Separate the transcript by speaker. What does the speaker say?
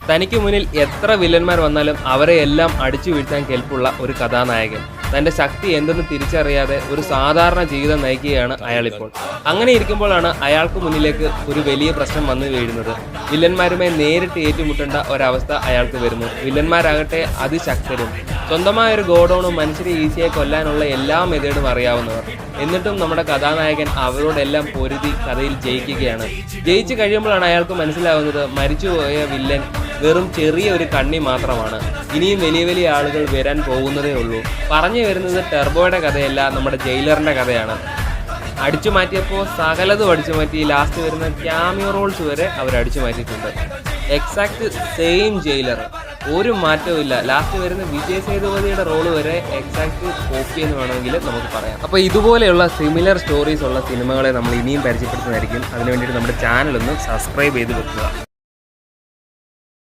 Speaker 1: തനിക്ക് മുന്നിൽ എത്ര വില്ലന്മാർ വന്നാലും അവരെ എല്ലാം അടിച്ചു വീഴ്ത്താൻ കെൽപ്പുള്ള ഒരു കഥാനായകൻ. തൻ്റെ ശക്തി എന്തെന്ന് തിരിച്ചറിയാതെ ഒരു സാധാരണ ജീവിതം നയിക്കുകയാണ് അയാളിപ്പോൾ. അങ്ങനെ ഇരിക്കുമ്പോഴാണ് അയാൾക്ക് മുന്നിലേക്ക് ഒരു വലിയ പ്രശ്നം വന്നു വീഴുന്നത്. വില്ലന്മാരുമായി നേരിട്ട് ഏറ്റുമുട്ടേണ്ട ഒരവസ്ഥ അയാൾക്ക് വരുന്നു. വില്ലന്മാരാകട്ടെ അതിശക്തരും, സ്വന്തമായ ഒരു ഗോഡൌണും മനുഷ്യരെ ഈസിയായി കൊല്ലാനുള്ള എല്ലാ മെതേഡും അറിയാവുന്നവർ. എന്നിട്ടും നമ്മുടെ കഥാനായകൻ അവരോടെല്ലാം പൊരുതി കഥയിൽ ജയിക്കുകയാണ്. ജയിച്ചു കഴിയുമ്പോഴാണ് അയാൾക്ക് മനസ്സിലാവുന്നത് മരിച്ചുപോയ വില്ലൻ വെറും ചെറിയ ഒരു കണ്ണി മാത്രമാണ്. ഇനിയും വലിയ വലിയ ആളുകൾ വരാൻ പോകുന്നതേ ഉള്ളൂ. പറഞ്ഞു വരുന്നത് ടെർബോയുടെ കഥയല്ല, നമ്മുടെ ജയിലറിൻ്റെ കഥയാണ്. അടിച്ചു മാറ്റിയപ്പോൾ സകലതും അടിച്ചു മാറ്റി ലാസ്റ്റ് വരുന്ന ക്യാമിയോ റോൾസ് വരെ അവർ അടിച്ചു മാറ്റിയിട്ടുണ്ട്. എക്സാക്ട് സെയിം ജയിലർ, ഒരു മാറ്റവും ഇല്ല. ലാസ്റ്റ് വരുന്ന വിജയ് സേതുപതിയുടെ റോള് വരെ എക്സാക്ട് കോപ്പി എന്ന് വേണമെങ്കിൽ നമുക്ക് പറയാം. അപ്പോൾ ഇതുപോലെയുള്ള സിമിലർ സ്റ്റോറീസ് ഉള്ള സിനിമകളെ നമ്മൾ ഇനിയും പരിചയപ്പെടുത്തുന്നതായിരിക്കും. അതിനു വേണ്ടിയിട്ട് നമ്മുടെ ചാനൽ ഒന്ന് സബ്സ്ക്രൈബ് ചെയ്ത് വെക്കുക.